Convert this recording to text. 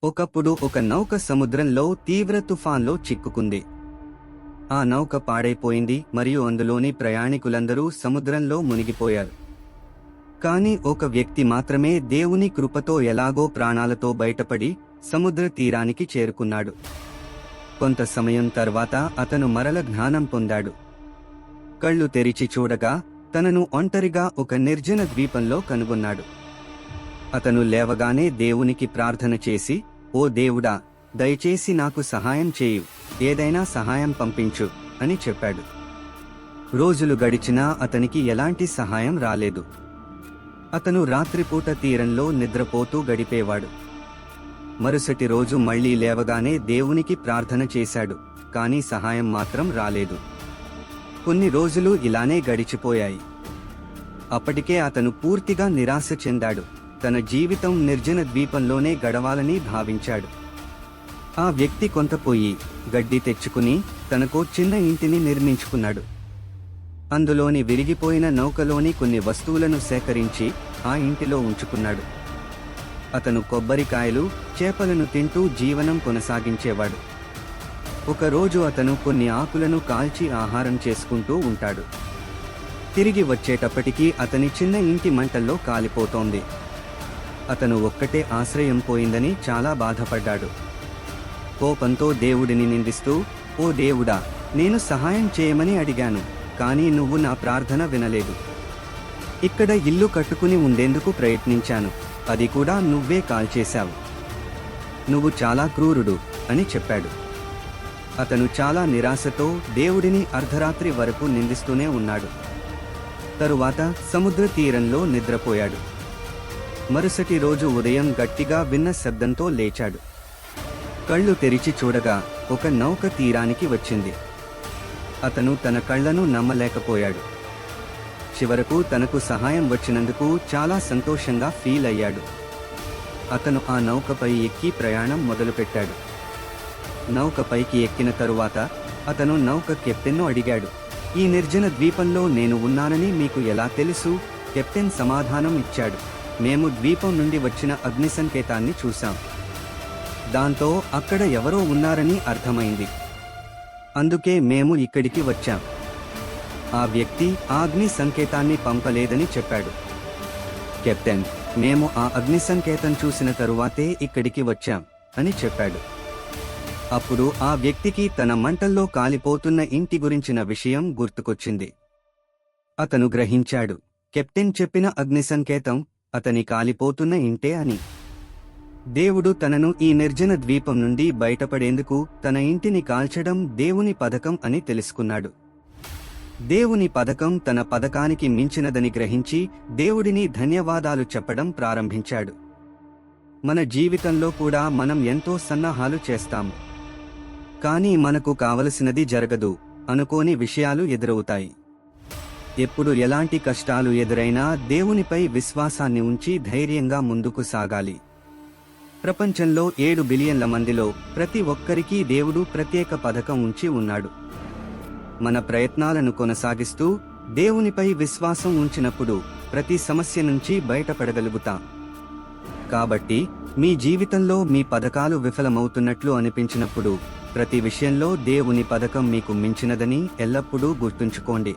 ఒకప్పుడు ఒక నౌక సముద్రంలో తీవ్ర తుఫాన్లో చిక్కుకుంది. ఆ నౌక పాడైపోయింది మరియు అందులోని ప్రయాణికులందరూ సముద్రంలో మునిగిపోయారు. కాని ఒక వ్యక్తి మాత్రమే దేవుని కృపతో ఎలాగో ప్రాణాలతో బయటపడి సముద్ర తీరానికి చేరుకున్నాడు. కొంత సమయం తర్వాత అతను మరల జ్ఞానం పొందాడు. కళ్ళు తెరిచి చూడగా తనను ఒంటరిగా ఒక నిర్జన ద్వీపంలో కనుగొన్నాడు. అతను లేవగానే దేవునికి ప్రార్థన చేసి, ఓ దేవుడా, దయచేసి నాకు సహాయం చేయు, ఏదైనా సహాయం పంపించు అని చెప్పాడు. రోజులు గడిచినా అతనికి ఎలాంటి సహాయం రాలేదు. అతను రాత్రిపూట తీరంలో నిద్రపోతూ గడిపేవాడు. మరుసటి రోజు మళ్లీ లేవగానే దేవునికి ప్రార్థన చేశాడు, కానీ సహాయం మాత్రం రాలేదు. కొన్ని రోజులు ఇలానే గడిచిపోయాయి. అప్పటికే అతను పూర్తిగా నిరాశ చెందాడు. తన జీవితం నిర్జన ద్వీపంలోనే గడవాలని భావించాడు. ఆ వ్యక్తి కొంత పొయ్యి, గడ్డి తెచ్చుకుని తనకో చిన్న ఇంటిని నిర్మించుకున్నాడు. అందులోని విరిగిపోయిన నౌకలోని కొన్ని వస్తువులను సేకరించి ఆ ఇంటిలో ఉంచుకున్నాడు. అతను కొబ్బరికాయలు, చేపలను తింటూ జీవనం కొనసాగించేవాడు. ఒకరోజు అతను కొన్ని ఆకులను కాల్చి ఆహారం చేసుకుంటూ ఉంటాడు. తిరిగి వచ్చేటప్పటికీ అతని చిన్న ఇంటి మంటల్లో కాలిపోతోంది. అతను ఒక్కటే ఆశ్రయం పోయిందని చాలా బాధపడ్డాడు. కోపంతో దేవుడిని నిందిస్తూ, ఓ దేవుడా, నేను సహాయం చేయమని అడిగాను, కానీ నువ్వు నా ప్రార్థన వినలేదు. ఇక్కడ ఇల్లు కట్టుకుని ఉండేందుకు ప్రయత్నించాను, అది కూడా నువ్వే కాల్చేశావు. నువ్వు చాలా క్రూరుడు అని చెప్పాడు. అతను చాలా నిరాశతో దేవుడిని అర్ధరాత్రి వరకు నిందిస్తూనే ఉన్నాడు. తరువాత సముద్ర తీరంలో నిద్రపోయాడు. మరుసటి రోజు ఉదయం గట్టిగా విన్న శబ్దంతో లేచాడు. కళ్ళు తెరిచి చూడగా ఒక నౌక తీరానికి వచ్చింది. అతను తన కళ్లను నమ్మలేకపోయాడు. చివరకు తనకు సహాయం వచ్చినందుకు చాలా సంతోషంగా ఫీల్ అయ్యాడు. అతను ఆ నౌకపై ఎక్కి ప్రయాణం మొదలుపెట్టాడు. నౌకపైకి ఎక్కిన తరువాత అతను నౌక కెప్టెన్ను అడిగాడు, ఈ నిర్జన ద్వీపంలో నేను ఉన్నానని మీకు ఎలా తెలుసు? కెప్టెన్ సమాధానం ఇచ్చాడు, మేము ద్వీపం నుండి వచ్చిన అగ్ని సంకేతాన్ని చూశాం. దాంతో అక్కడ ఎవరో ఉన్నారని అర్థమైంది. అందుకే మేము ఇక్కడికి వచ్చాం. ఆ వ్యక్తి ఆ అగ్ని సంకేతాన్ని పంపలేదని చెప్పాడు. కెప్టెన్, మేము ఆ అగ్ని సంకేతం చూసిన తరువాతే ఇక్కడికి వచ్చాం అని చెప్పాడు. అప్పుడు ఆ వ్యక్తికి తన మంటల్లో కాలిపోతున్న ఇంటి గురించిన విషయం గుర్తుకొచ్చింది. అతను గ్రహించాడు, కెప్టెన్ చెప్పిన అగ్ని సంకేతం అతని కాలిపోతున్న ఇంటే అని. దేవుడు తనను ఈ నిర్జన ద్వీపం నుండి బయటపడేందుకు తన ఇంటిని కాల్చడం దేవుని పథకం అని తెలుసుకున్నాడు. దేవుని పథకం తన పథకానికి మించినదని గ్రహించి దేవుడిని ధన్యవాదాలు చెప్పడం ప్రారంభించాడు. మన జీవితంలో కూడా మనం ఎంతో సన్నాహాలు చేస్తాము, కానీ మనకు కావలసినది జరగదు, అనుకోని విషయాలు ఎదురవుతాయి. ఎప్పుడు ఎలాంటి కష్టాలు ఎదురైనా దేవునిపై విశ్వాసాన్ని ఉంచి ధైర్యంగా ముందుకు సాగాలి. ప్రపంచంలో 7 బిలియన్ల మందిలో ప్రతి ఒక్కరికీ దేవుడు ప్రత్యేక పథకం ఉంచి ఉన్నాడు. మన ప్రయత్నాలను కొనసాగిస్తూ దేవునిపై విశ్వాసం ఉంచినప్పుడు ప్రతి సమస్య నుంచి బయటపడగలుగుతాం. కాబట్టి మీ జీవితంలో మీ పథకాలు విఫలమవుతున్నట్లు అనిపించినప్పుడు ప్రతి విషయంలో దేవుని పథకం మీకు మించినదని ఎల్లప్పుడూ గుర్తుంచుకోండి.